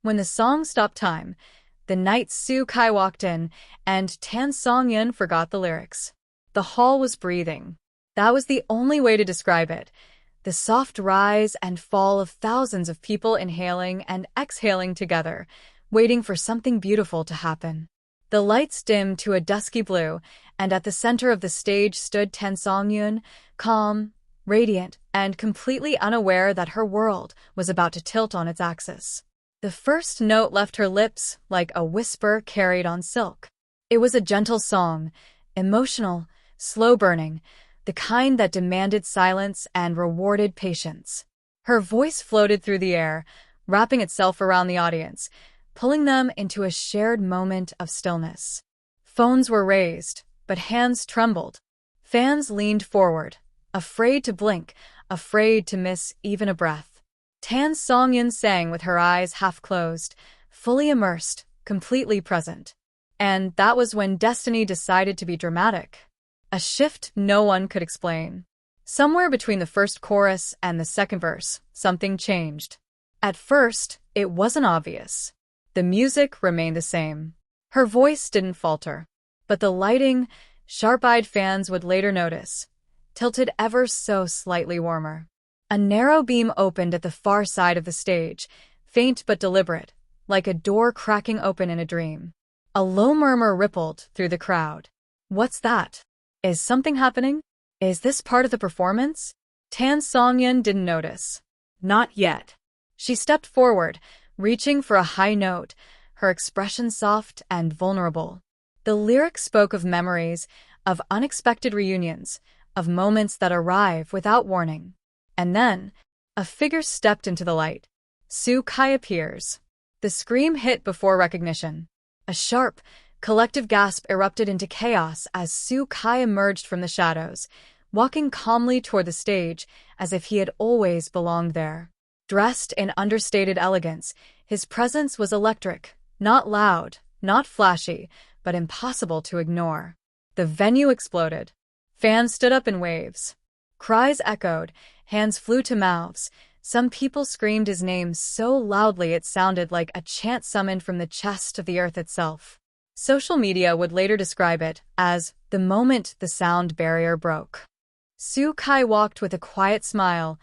When the song stopped time, the night Sue Kai walked in, and Tan Songyun forgot the lyrics. The hall was breathing. That was the only way to describe it. The soft rise and fall of thousands of people inhaling and exhaling together, waiting for something beautiful to happen. The lights dimmed to a dusky blue, and at the center of the stage stood Tan Songyun, calm, radiant, and completely unaware that her world was about to tilt on its axis. The first note left her lips like a whisper carried on silk. It was a gentle song, emotional, slow-burning, the kind that demanded silence and rewarded patience. Her voice floated through the air, wrapping itself around the audience, pulling them into a shared moment of stillness. Phones were raised, but hands trembled. Fans leaned forward, afraid to blink, afraid to miss even a breath. Tan Songyun sang with her eyes half closed, fully immersed, completely present. And that was when destiny decided to be dramatic. A shift no one could explain. Somewhere between the first chorus and the second verse, something changed. At first, it wasn't obvious. The music remained the same. Her voice didn't falter. But the lighting, sharp-eyed fans would later notice, tilted ever so slightly warmer. A narrow beam opened at the far side of the stage, faint but deliberate, like a door cracking open in a dream. A low murmur rippled through the crowd. What's that? Is something happening? Is this part of the performance? Tan Songyun didn't notice. Not yet. She stepped forward, reaching for a high note, her expression soft and vulnerable. The lyrics spoke of memories, of unexpected reunions, of moments that arrive without warning. And then, a figure stepped into the light. Sue Kai appears. The scream hit before recognition. A sharp, collective gasp erupted into chaos as Sue Kai emerged from the shadows, walking calmly toward the stage as if he had always belonged there. Dressed in understated elegance, his presence was electric, not loud, not flashy, but impossible to ignore. The venue exploded. Fans stood up in waves. Cries echoed, hands flew to mouths. Some people screamed his name so loudly it sounded like a chant summoned from the chest of the earth itself. Social media would later describe it as the moment the sound barrier broke. Sue Kai walked with a quiet smile,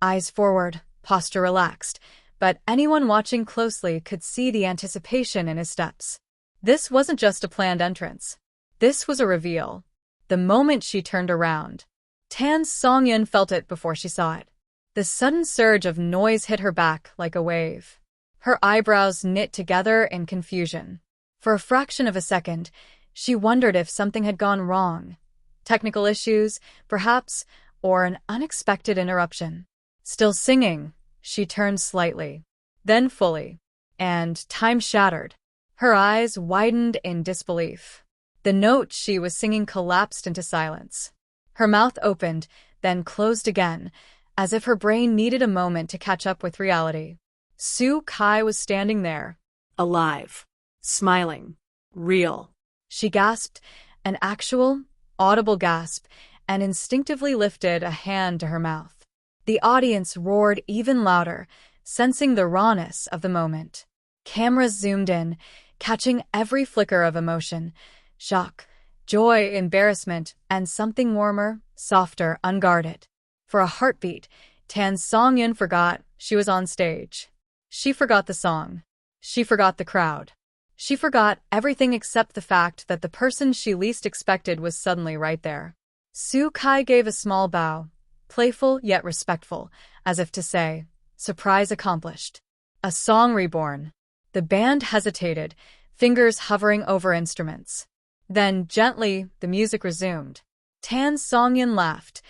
eyes forward, posture relaxed, but anyone watching closely could see the anticipation in his steps. This wasn't just a planned entrance. This was a reveal. The moment she turned around, Tan Songyun felt it before she saw it. The sudden surge of noise hit her back like a wave. Her eyebrows knit together in confusion. For a fraction of a second, she wondered if something had gone wrong. Technical issues, perhaps, or an unexpected interruption. Still singing, she turned slightly, then fully, and time shattered. Her eyes widened in disbelief. The note she was singing collapsed into silence. Her mouth opened, then closed again, as if her brain needed a moment to catch up with reality. Sue Kai was standing there, alive, smiling, real. She gasped, an actual, audible gasp, and instinctively lifted a hand to her mouth. The audience roared even louder, sensing the rawness of the moment. Cameras zoomed in, catching every flicker of emotion, shock, joy, embarrassment, and something warmer, softer, unguarded. For a heartbeat, Tan Songyun forgot she was on stage. She forgot the song. She forgot the crowd. She forgot everything except the fact that the person she least expected was suddenly right there. Sue Kai gave a small bow, playful yet respectful, as if to say, surprise accomplished. A song reborn. The band hesitated, fingers hovering over instruments. Then, gently, the music resumed. Tan Songyun laughed,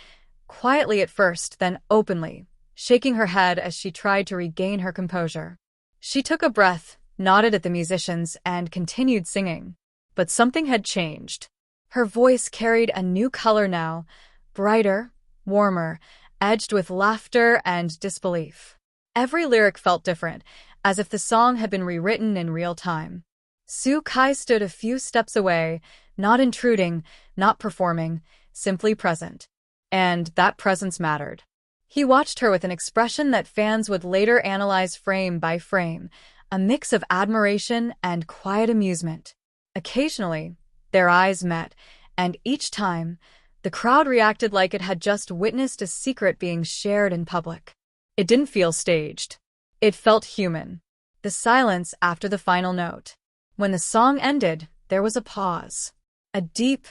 quietly at first, then openly, shaking her head as she tried to regain her composure. She took a breath, nodded at the musicians, and continued singing. But something had changed. Her voice carried a new color now, brighter, warmer, edged with laughter and disbelief. Every lyric felt different, as if the song had been rewritten in real time. Sue Kai stood a few steps away, not intruding, not performing, simply present. And that presence mattered. He watched her with an expression that fans would later analyze frame by frame, a mix of admiration and quiet amusement. Occasionally, their eyes met, and each time, the crowd reacted like it had just witnessed a secret being shared in public. It didn't feel staged. It felt human. The silence after the final note. When the song ended, there was a pause. A deep,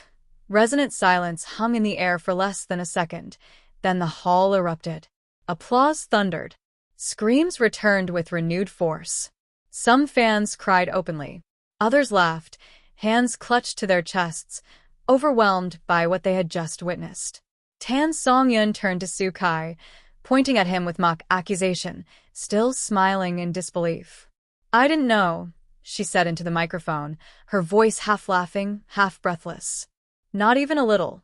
resonant silence hung in the air for less than a second. Then the hall erupted. Applause thundered. Screams returned with renewed force. Some fans cried openly. Others laughed, hands clutched to their chests, overwhelmed by what they had just witnessed. Tan Songyun turned to Su Kai, pointing at him with mock accusation, still smiling in disbelief. "I didn't know," she said into the microphone, her voice half laughing, half breathless. "Not even a little."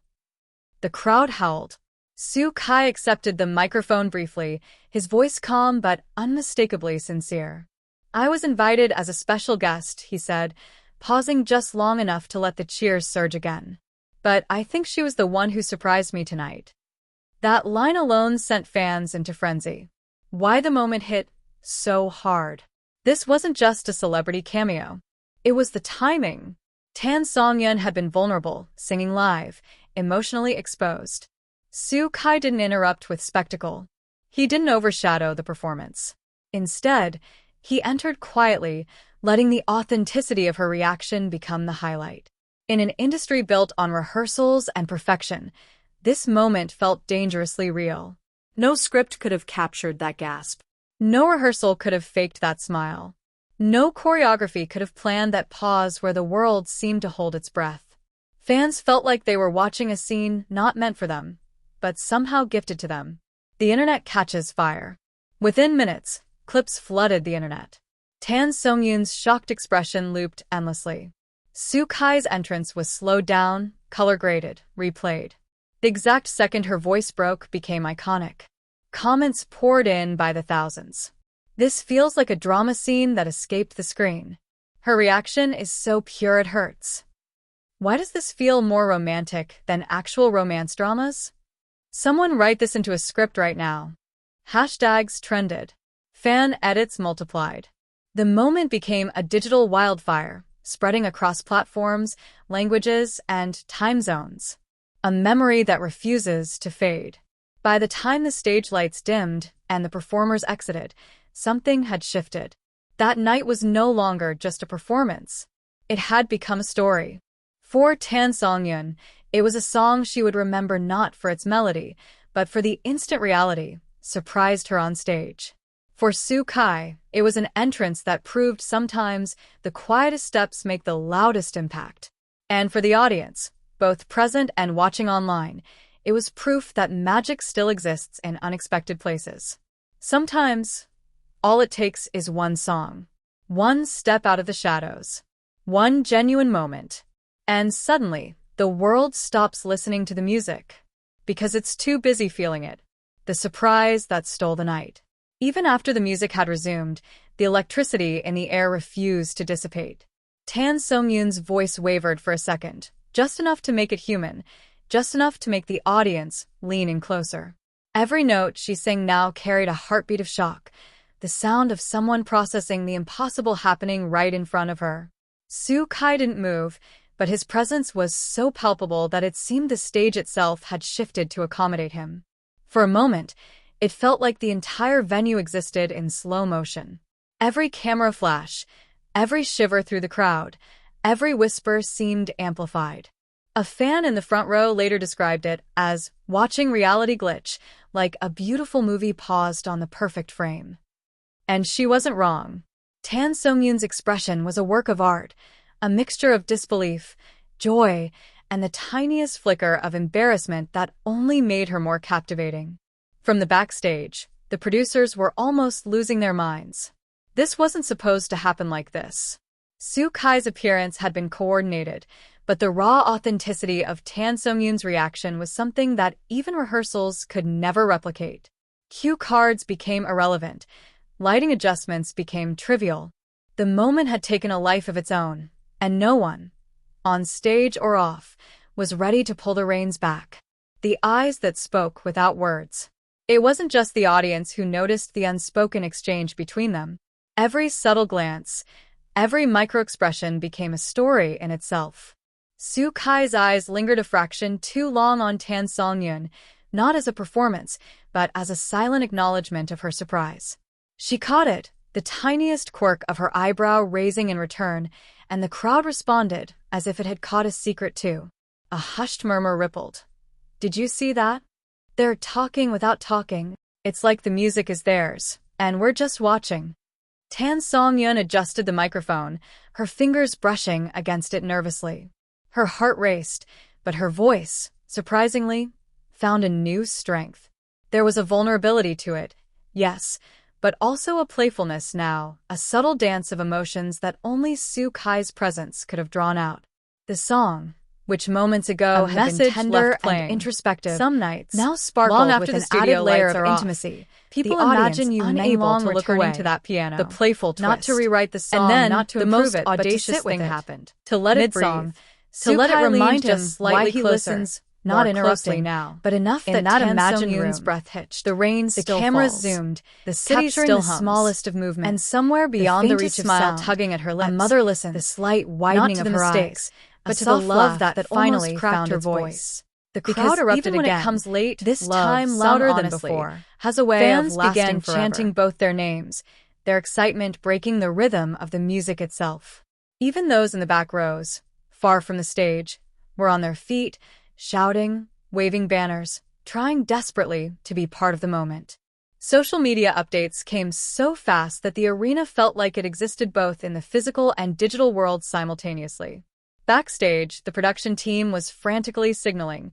The crowd howled. Su Kai accepted the microphone briefly, his voice calm but unmistakably sincere. "I was invited as a special guest," he said, pausing just long enough to let the cheers surge again. "But I think she was the one who surprised me tonight." That line alone sent fans into frenzy. Why the moment hit so hard? This wasn't just a celebrity cameo. It was the timing. Tan Songyun had been vulnerable, singing live, emotionally exposed. Su Kai didn't interrupt with spectacle. He didn't overshadow the performance. Instead, he entered quietly, letting the authenticity of her reaction become the highlight. In an industry built on rehearsals and perfection, this moment felt dangerously real. No script could have captured that gasp. No rehearsal could have faked that smile. No choreography could have planned that pause where the world seemed to hold its breath. Fans felt like they were watching a scene not meant for them, but somehow gifted to them. The internet catches fire. Within minutes, clips flooded the internet. Tan Songyun's shocked expression looped endlessly. Su Kai's entrance was slowed down, color-graded, replayed. The exact second her voice broke became iconic. Comments poured in by the thousands. "This feels like a drama scene that escaped the screen. Her reaction is so pure it hurts. Why does this feel more romantic than actual romance dramas? Someone write this into a script right now." Hashtags trended. Fan edits multiplied. The moment became a digital wildfire, spreading across platforms, languages, and time zones. A memory that refuses to fade. By the time the stage lights dimmed and the performers exited, something had shifted. That night was no longer just a performance. It had become a story. For Tan Songyun, it was a song she would remember not for its melody, but for the instant reality surprised her on stage. For Su Kai, it was an entrance that proved sometimes the quietest steps make the loudest impact. And for the audience, both present and watching online, it was proof that magic still exists in unexpected places. Sometimes, all it takes is one song, one step out of the shadows, one genuine moment, and suddenly, the world stops listening to the music because it's too busy feeling it, the surprise that stole the night. Even after the music had resumed, the electricity in the air refused to dissipate. Tan Songyun's voice wavered for a second, just enough to make it human, just enough to make the audience lean in closer. Every note she sang now carried a heartbeat of shock, the sound of someone processing the impossible happening right in front of her. Su Kai didn't move, but his presence was so palpable that it seemed the stage itself had shifted to accommodate him. For a moment, it felt like the entire venue existed in slow motion. Every camera flash, every shiver through the crowd, every whisper seemed amplified. A fan in the front row later described it as watching reality glitch, like a beautiful movie paused on the perfect frame. And she wasn't wrong. Tan Songyun's expression was a work of art, a mixture of disbelief, joy, and the tiniest flicker of embarrassment that only made her more captivating. From the backstage, the producers were almost losing their minds. This wasn't supposed to happen like this. Su Kai's appearance had been coordinated, but the raw authenticity of Tan Songyun's reaction was something that even rehearsals could never replicate. Cue cards became irrelevant. Lighting adjustments became trivial. The moment had taken a life of its own, and no one, on stage or off, was ready to pull the reins back. The eyes that spoke without words. It wasn't just the audience who noticed the unspoken exchange between them. Every subtle glance, every micro-expression became a story in itself. Soo Kai's eyes lingered a fraction too long on Tan Songyun, not as a performance, but as a silent acknowledgement of her surprise. She caught it, the tiniest quirk of her eyebrow raising in return, and the crowd responded as if it had caught a secret too. A hushed murmur rippled. "Did you see that? They're talking without talking. It's like the music is theirs, and we're just watching." Tan Songyun adjusted the microphone, her fingers brushing against it nervously. Her heart raced, but her voice, surprisingly, found a new strength. There was a vulnerability to it, yes, but also a playfulness now, a subtle dance of emotions that only Soo Kai's presence could have drawn out. The song, which moments ago had been tender and introspective, some nights now sparkled long after with an added layer of intimacy. People imagine you unable to look away to that piano, the playful twist, not to rewrite the song, and then not to improve it, but to sit with it. Happened. To let it breathe, to let it remind him why he listens, not interrupting now, but enough that Tan Songyun's breath hitched. The rain still cameras falls. Zoomed, the city still hums, the smallest of movements, and somewhere beyond the reach of sound, tugging at her lips, a mother listens, the slight widening of her eyes, but to the love that finally found her voice. The crowd erupted even when it comes late, this time louder than before, has a way of lasting forever. Fans began chanting both their names, their excitement breaking the rhythm of the music itself. Even those in the back rows, far from the stage, were on their feet, shouting, waving banners, trying desperately to be part of the moment. Social media updates came so fast that the arena felt like it existed both in the physical and digital worlds simultaneously. Backstage, the production team was frantically signaling,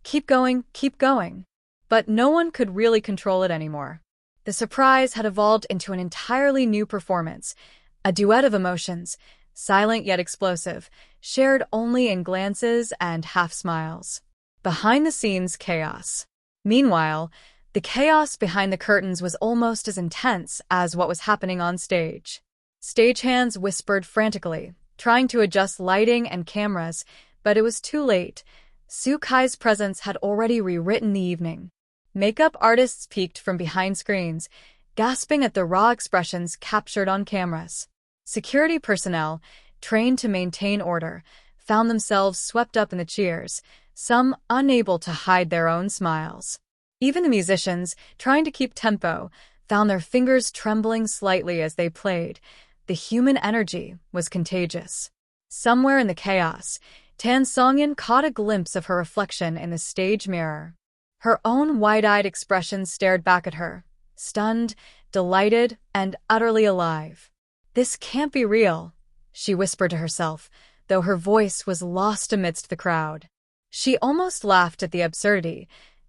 keep going, keep going. But no one could really control it anymore. The surprise had evolved into an entirely new performance, a duet of emotions, silent yet explosive, shared only in glances and half-smiles. Behind-the-scenes chaos. Meanwhile, the chaos behind the curtains was almost as intense as what was happening on stage. Stagehands whispered frantically, trying to adjust lighting and cameras, but it was too late. Soo Kai's presence had already rewritten the evening. Makeup artists peeked from behind screens, gasping at the raw expressions captured on cameras. Security personnel, trained to maintain order, found themselves swept up in the cheers, some unable to hide their own smiles. Even the musicians, trying to keep tempo, found their fingers trembling slightly as they played. The human energy was contagious. Somewhere in the chaos, Tan Songyun caught a glimpse of her reflection in the stage mirror. Her own wide-eyed expression stared back at her, stunned, delighted, and utterly alive. "This can't be real," she whispered to herself, though her voice was lost amidst the crowd. She almost laughed at the absurdity.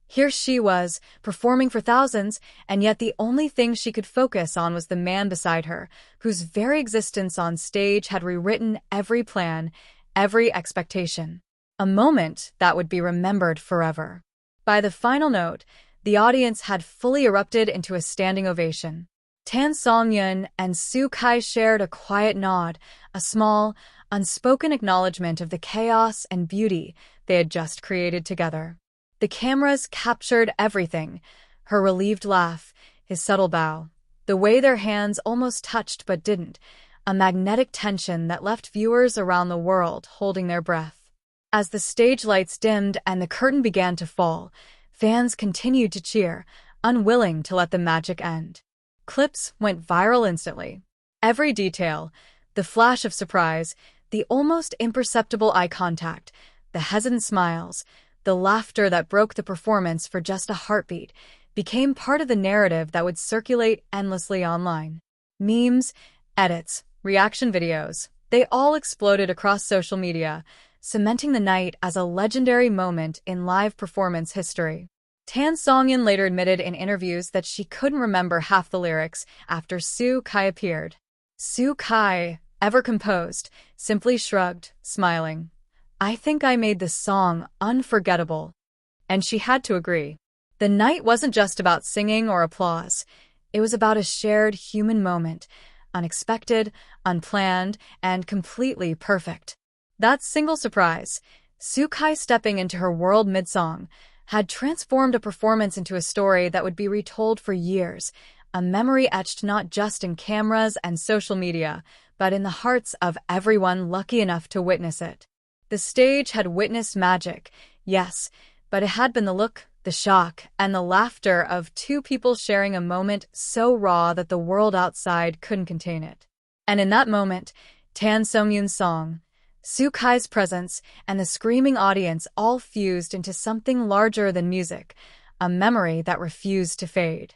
Here she was, performing for thousands, and yet the only thing she could focus on was the man beside her, whose very existence on stage had rewritten every plan, every expectation. A moment that would be remembered forever. By the final note, the audience had fully erupted into a standing ovation. Tan Songyun and Soo Kai shared a quiet nod, a small, unspoken acknowledgement of the chaos and beauty they had just created together. The cameras captured everything, her relieved laugh, his subtle bow, the way their hands almost touched but didn't, a magnetic tension that left viewers around the world holding their breath. As the stage lights dimmed and the curtain began to fall, fans continued to cheer, unwilling to let the magic end. Clips went viral instantly. Every detail, the flash of surprise, the almost imperceptible eye contact, the hesitant smiles, the laughter that broke the performance for just a heartbeat, became part of the narrative that would circulate endlessly online. Memes, edits, reaction videos, they all exploded across social media, cementing the night as a legendary moment in live performance history. Tan Songyun later admitted in interviews that she couldn't remember half the lyrics after Soo Kai appeared. Soo Kai, ever composed, simply shrugged, smiling. "I think I made the song unforgettable." And she had to agree. The night wasn't just about singing or applause. It was about a shared human moment, unexpected, unplanned, and completely perfect. That single surprise, Soo Kai stepping into her world mid-song, had transformed a performance into a story that would be retold for years, a memory etched not just in cameras and social media, but in the hearts of everyone lucky enough to witness it. The stage had witnessed magic, yes, but it had been the look, the shock, and the laughter of two people sharing a moment so raw that the world outside couldn't contain it. And in that moment, Tan Songyun's song, Sukai's presence, and the screaming audience all fused into something larger than music, a memory that refused to fade.